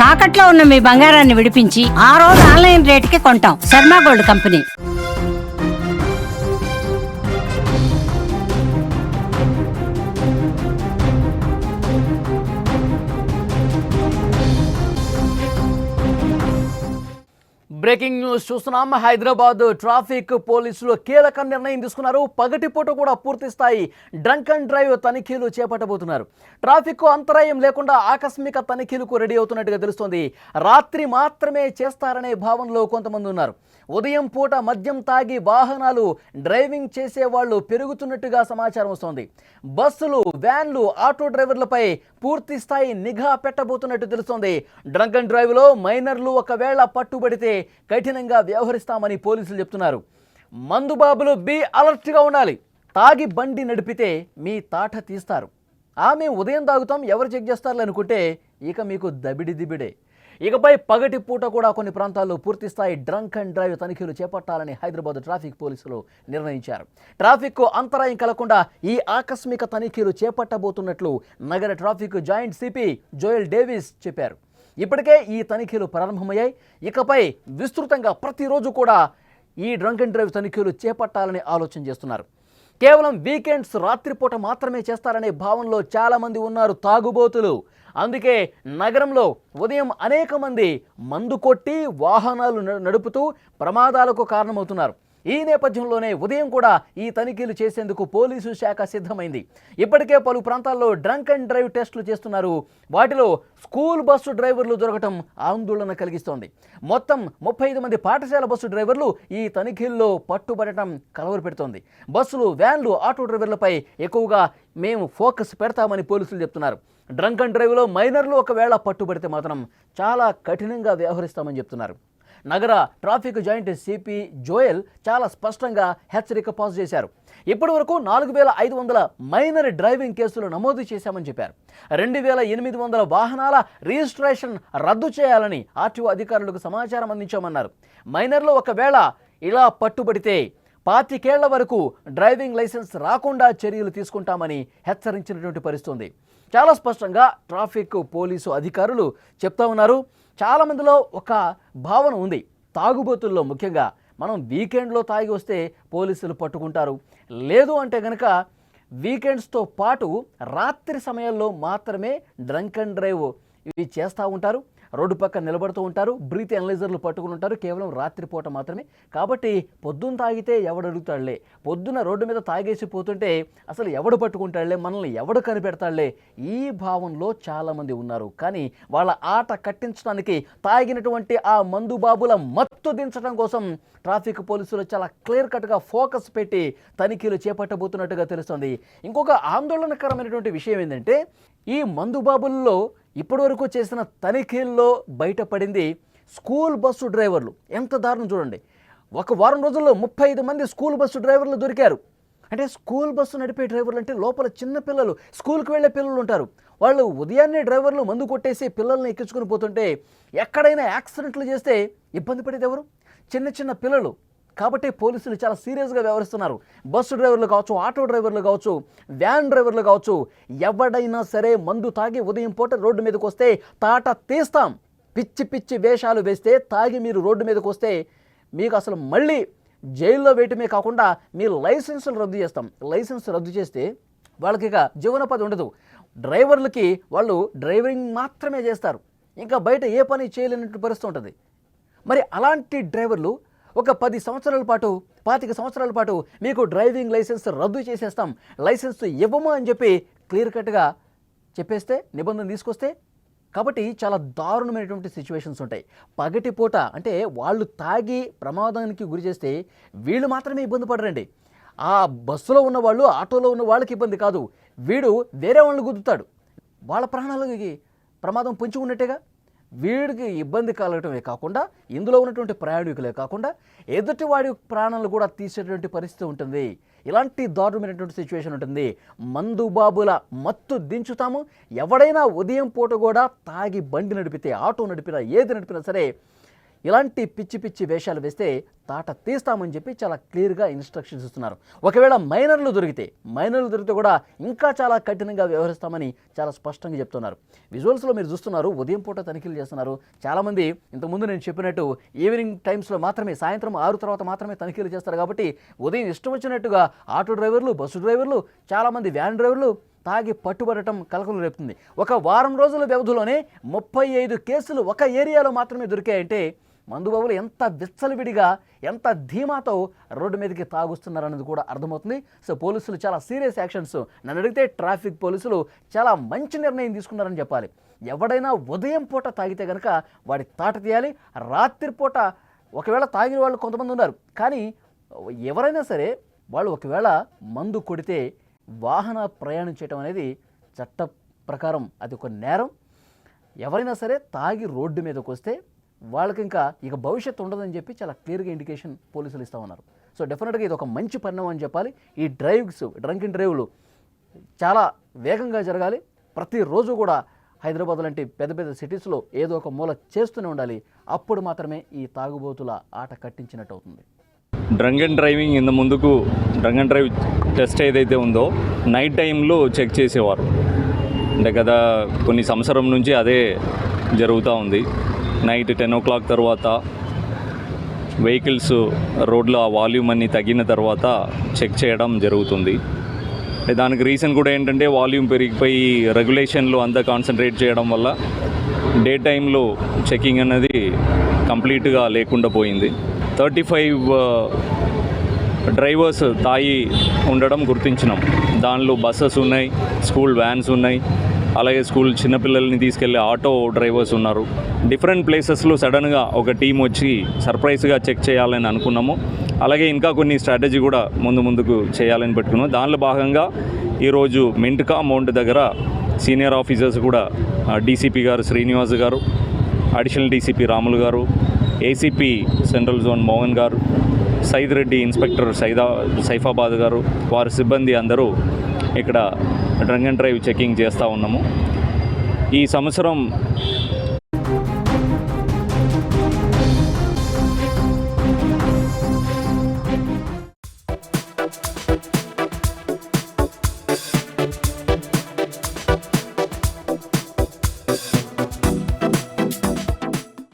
తాకట్లో ఉన్న మీ బంగారాన్ని విడిపించి ఆ రోజు ఆన్లైన్ రేటుకి కొంటాం. Sharma gold company. Breaking news చూస్తున్నాం. హైదరాబాద్ ట్రాఫిక్ పోలీసులు కీలక నిర్ణయం తీసుకున్నారు. పగటిపూట కూడా పూర్తి స్థాయి డ్రంక్ అండ్ డ్రైవ్ తనిఖీలు చేపట్టబోతున్నారు. ట్రాఫిక్ అంతరాయం లేకుండా ఆకస్మిక తనిఖీలకు రెడీ అవుతున్నట్టుగా తెలుస్తోంది. రాత్రి మాత్రమే చేస్తారనే భావనలో కొంతమంది ఉన్నారు. ఉదయం పూట మద్యం తాగి వాహనాలు డ్రైవింగ్ చేసేవాళ్లు పెరుగుతున్నట్టుగా సమాచారం వస్తోంది. బస్సులు, వ్యాన్లు, ఆటో డ్రైవర్లపై పూర్తి స్థాయి నిఘా పెట్టబోతున్నట్టు తెలుస్తోంది. డ్రంక్ అండ్ డ్రైవ్లో మైనర్లు ఒకవేళ పట్టుబడితే కఠినంగా వ్యవహరిస్తామని పోలీసులు చెప్తున్నారు. మందుబాబులు బీ అలర్ట్గా ఉండాలి. తాగి బండి నడిపితే మీ తాట తీస్తారు. ఆమె ఉదయం తాగుతాం, ఎవరు చెక్ చేస్తారని అనుకుంటే ఇక మీకు దబిడిదిబిడే. ఇకపై పగటి పూట కూడా కొన్ని ప్రాంతాల్లో పూర్తి స్థాయి డ్రంక్ అండ్ డ్రైవ్ తనిఖీలు చేపట్టాలని హైదరాబాద్ ట్రాఫిక్ పోలీసులు నిర్ణయించారు. ట్రాఫిక్ అంతరాయం కలగకుండా ఈ ఆకస్మిక తనిఖీలు చేపట్టబోతున్నట్లు నగర traffic joint CP Joel Davis చెప్పారు. ఇప్పటికే ఈ తనిఖీలు ప్రారంభమయ్యాయి. ఇకపై విస్తృతంగా ప్రతిరోజు కూడా ఈ డ్రంక్ అండ్ డ్రైవ్ తనిఖీలు చేపట్టాలని ఆలోచన చేస్తున్నారు. కేవలం వీకెండ్స్ రాత్రిపూట మాత్రమే చేస్తారనే భావనలో చాలామంది ఉన్నారు తాగుబోతులు. అందుకే నగరంలో ఉదయం అనేక మంది మందు కొట్టి వాహనాలు నడుపుతూ ప్రమాదాలకు కారణమవుతున్నారు. ఈ నేపథ్యంలోనే ఉదయం కూడా ఈ తనిఖీలు చేసేందుకు పోలీసు శాఖ సిద్ధమైంది. ఇప్పటికే పలు ప్రాంతాల్లో డ్రంక్ అండ్ డ్రైవ్ టెస్టులు చేస్తున్నారు. వాటిలో స్కూల్ బస్సు డ్రైవర్లు దొరకటం ఆందోళన కలిగిస్తోంది. మొత్తం 35 మంది పాఠశాల బస్సు డ్రైవర్లు ఈ తనిఖీల్లో పట్టుబడటం కలవరపెడుతోంది. బస్సులు, వ్యాన్లు, ఆటో డ్రైవర్లపై ఎక్కువగా మేము ఫోకస్ పెడతామని పోలీసులు చెప్తున్నారు. డ్రంక్ అండ్ డ్రైవ్లో మైనర్లు ఒకవేళ పట్టుబడితే మాత్రం చాలా కఠినంగా వ్యవహరిస్తామని చెప్తున్నారు. నగర ట్రాఫిక్ జాయింట్ సిపి జోయల్ చాలా స్పష్టంగా హెచ్చరిక పాస్ చేశారు. ఇప్పటి వరకు 4500 మైనర్ డ్రైవింగ్ కేసులు నమోదు చేశామని చెప్పారు. 2800 వాహనాల రిజిస్ట్రేషన్ రద్దు చేయాలని ఆర్టీఓ అధికారులకు సమాచారం అందించామన్నారు. మైనర్లు ఒకవేళ ఇలా పట్టుబడితే 25 ఏళ్ల వరకు డ్రైవింగ్ లైసెన్స్ రాకుండా చర్యలు తీసుకుంటామని హెచ్చరించినటువంటి పరిస్థితుంది. చాలా స్పష్టంగా ట్రాఫిక్ పోలీసు అధికారులు చెప్తా ఉన్నారు. చాలామందిలో ఒక భావన ఉంది, తాగుబోతుల్లో ముఖ్యంగా మనం వీకెండ్లో తాగి వస్తే పోలీసులు పట్టుకుంటారు, లేదు అంటే కనుక వీకెండ్స్తో పాటు రాత్రి సమయాల్లో మాత్రమే డ్రంక్ అండ్ డ్రైవ్ ఇవి చేస్తూ ఉంటారు. రోడ్డు పక్కన నిలబడుతూ ఉంటారు, బ్రీత్ అనలైజర్లు పట్టుకుని ఉంటారు, కేవలం రాత్రిపూట మాత్రమే. కాబట్టి పొద్దున్న తాగితే ఎవడు అడుగుతాడులే, పొద్దున్న రోడ్డు మీద తాగేసి పోతుంటే అసలు ఎవడు పట్టుకుంటాడులే, మనల్ని ఎవడు కనిపెడతాడులే, ఈ భావంలో చాలామంది ఉన్నారు. కానీ వాళ్ళ ఆట కట్టించడానికి తాగినటువంటి ఆ మందుబాబుల మత్తు దించడం కోసం ట్రాఫిక్ పోలీసులు చాలా క్లియర్ కట్గా ఫోకస్ పెట్టి తనిఖీలు చేపట్టబోతున్నట్టుగా తెలుస్తుంది. ఇంకొక ఆందోళనకరమైనటువంటి విషయం ఏంటంటే ఈ మందుబాబుల్లో ఇప్పటివరకు చేసిన తనిఖీల్లో బయటపడింది స్కూల్ బస్సు డ్రైవర్లు. ఎంత దారుణం చూడండి, ఒక వారం రోజుల్లో 35 మంది స్కూల్ బస్సు డ్రైవర్లు దొరికారు. అంటే స్కూల్ బస్సు నడిపే డ్రైవర్లు అంటే లోపల చిన్న పిల్లలు, స్కూల్కి వెళ్ళే పిల్లలు ఉంటారు. వాళ్ళు ఉదయాన్నే డ్రైవర్లు మందు కొట్టేసి పిల్లల్ని ఎక్కించుకుని పోతుంటే ఎక్కడైనా యాక్సిడెంట్లు చేస్తే ఇబ్బంది పడేది ఎవరు? చిన్న చిన్న పిల్లలు. కాబట్టి పోలీసులు చాలా సీరియస్గా వ్యవహరిస్తున్నారు. బస్సు డ్రైవర్లు కావచ్చు, ఆటో డ్రైవర్లు కావచ్చు, వ్యాన్ డ్రైవర్లు కావచ్చు, ఎవడైనా సరే మందు తాగి ఉదయం పూట రోడ్డు మీదకి వస్తే తాట తీస్తాం. పిచ్చి పిచ్చి వేషాలు వేస్తే తాగి మీరు రోడ్డు మీదకి వస్తే మీకు అసలు మళ్ళీ జైల్లో వేయటమే కాకుండా మీ లైసెన్సులు రద్దు చేస్తాం. లైసెన్స్ రద్దు చేస్తే వాళ్ళకి ఇక జీవనోపాధి ఉండదు. డ్రైవర్లకి వాళ్ళు డ్రైవింగ్ మాత్రమే చేస్తారు, ఇంకా బయట ఏ పని చేయలేనట్టు పరిస్థితి ఉంటుంది. మరి అలాంటి డ్రైవర్లు ఒక 10 సంవత్సరాల పాటు, 25 సంవత్సరాల పాటు మీకు డ్రైవింగ్ లైసెన్స్ రద్దు చేసేస్తాం, లైసెన్స్ ఇవ్వము అని చెప్పి క్లియర్ కట్గా చెప్పేస్తే, నిబంధన తీసుకొస్తే, కాబట్టి చాలా దారుణమైనటువంటి సిచ్యువేషన్స్ ఉంటాయి. పగటిపూట అంటే వాళ్ళు తాగి ప్రమాదానికి గురి చేస్తే వీళ్ళు మాత్రమే ఇబ్బంది పడరండి. ఆ బస్సులో ఉన్న వాళ్ళు, ఆటోలో ఉన్న వాళ్ళకి ఇబ్బంది కాదు, వీడు వేరే వాళ్ళని గుద్దుతాడు, వాళ్ళ ప్రాణాలకి ప్రమాదం పొంచి ఉన్నట్టేగా. వీడికి ఇబ్బంది కలగటమే కాకుండా ఇందులో ఉన్నటువంటి ప్రయాణికులే కాకుండా ఎదుటివాడి ప్రాణాలు కూడా తీసేటువంటి పరిస్థితి ఉంటుంది. ఇలాంటి దారుణమైనటువంటి సిచ్యువేషన్ ఉంటుంది. మందుబాబుల మత్తు దించుతాము. ఎవడైనా ఉదయం పూట కూడా తాగి బండి నడిపితే, ఆటో నడిపినా, ఏది నడిపినా సరే ఇలాంటి పిచ్చి పిచ్చి వేషాలు వేస్తే తాట తీస్తామని చెప్పి చాలా క్లియర్గా ఇన్స్ట్రక్షన్స్ ఇస్తున్నారు. ఒకవేళ మైనర్లు దొరికితే కూడా ఇంకా చాలా కఠినంగా వ్యవహరిస్తామని చాలా స్పష్టంగా చెప్తున్నారు. విజువల్స్లో మీరు చూస్తున్నారు, ఉదయం పూట తనిఖీలు చేస్తున్నారు. చాలామంది ఇంతకుముందు నేను చెప్పినట్టు ఈవినింగ్ టైమ్స్లో మాత్రమే, సాయంత్రం 6 తర్వాత మాత్రమే తనిఖీలు చేస్తారు. కాబట్టి ఉదయం ఇష్టం వచ్చినట్టుగా ఆటో డ్రైవర్లు, బస్సు డ్రైవర్లు, చాలామంది వ్యాన్ డ్రైవర్లు తాగి పట్టుబడటం కలకలం రేపుతుంది. ఒక వారం రోజుల వ్యవధిలోనే 35 కేసులు ఒక ఏరియాలో మాత్రమే దొరికాయంటే మందుబాబులు ఎంత విచ్చలవిడిగా, ఎంత ధీమాతో రోడ్డు మీదకి తాగుస్తున్నారన్నది కూడా అర్థమవుతుంది. సో పోలీసులు చాలా సీరియస్ యాక్షన్స్, నన్ను అడిగితే ట్రాఫిక్ పోలీసులు చాలా మంచి నిర్ణయం తీసుకున్నారని చెప్పాలి. ఎవడైనా ఉదయం పూట తాగితే కనుక వాడి తాట తీయాలి. రాత్రిపూట ఒకవేళ తాగిన వాళ్ళు కొంతమంది ఉన్నారు, కానీ ఎవరైనా సరే వాళ్ళు ఒకవేళ మందు కొడితే వాహన ప్రయాణం చేయడం అనేది చట్ట ప్రకారం అది ఒక నేరం. ఎవరైనా సరే తాగి రోడ్డు మీదకి వస్తే వాళ్ళకి ఇంకా ఇక భవిష్యత్తు ఉండదని చెప్పి చాలా క్లియర్గా ఇండికేషన్ పోలీసులు ఇస్తూ ఉన్నారు. సో డెఫినెట్గా ఇది ఒక మంచి పరిణామం అని చెప్పాలి. ఈ డ్రంక్ అండ్ డ్రైవ్లు చాలా వేగంగా జరగాలి. ప్రతిరోజు కూడా హైదరాబాద్ లాంటి పెద్ద పెద్ద సిటీస్లో ఏదో ఒక మూల చేస్తూనే ఉండాలి. అప్పుడు మాత్రమే ఈ తాగుబోతుల ఆట కట్టించినట్టు అవుతుంది. డ్రంక్ అండ్ డ్రైవింగ్ ఇంత ముందుకు డ్రంక్ అండ్ డ్రైవ్ టెస్ట్ ఏదైతే ఉందో నైట్ టైంలో చెక్ చేసేవారు. అంటే గత కొన్ని సంవత్సరం నుంచి అదే జరుగుతూ ఉంది. నైట్ 10 o'clock తర్వాత వెహికల్స్ రోడ్లో ఆ వాల్యూమ్ అన్ని తగ్గిన తర్వాత చెక్ చేయడం జరుగుతుంది. దానికి రీజన్ కూడా ఏంటంటే వాల్యూమ్ పెరిగిపోయి రెగ్యులేషన్లో అంతా కాన్సన్ట్రేట్ చేయడం వల్ల డే టైంలో చెకింగ్ అనేది కంప్లీట్గా లేకుండా పోయింది. 35 డ్రైవర్స్ తాగి ఉండడం గుర్తించినాం. దానిలో బస్సెస్ ఉన్నాయి, స్కూల్ వ్యాన్స్ ఉన్నాయి, అలాగే స్కూల్ చిన్నపిల్లల్ని తీసుకెళ్లే ఆటో డ్రైవర్స్ ఉన్నారు. డిఫరెంట్ ప్లేసెస్లో సడన్గా ఒక టీం వచ్చి సర్ప్రైజ్గా చెక్ చేయాలని అనుకున్నాము. అలాగే ఇంకా కొన్ని స్ట్రాటజీ కూడా ముందుకు చేయాలని పెట్టుకున్నాం. దానిలో భాగంగా ఈరోజు మెంట్కా మౌంట్ దగ్గర సీనియర్ ఆఫీసర్స్ కూడా డీసీపీ గారు శ్రీనివాస్ గారు, అడిషనల్ డీసీపీ రాములు గారు, ఏసీపీ సెంట్రల్ జోన్ మోహన్ గారు, సైద్ రెడ్డి ఇన్స్పెక్టర్ సైఫాబాద్ గారు, వారి సిబ్బంది అందరూ ఇక్కడ డ్రంక్ అండ్ డ్రైవ్ చెకింగ్ చేస్తూ ఉన్నాము. ఈ సంవత్సరం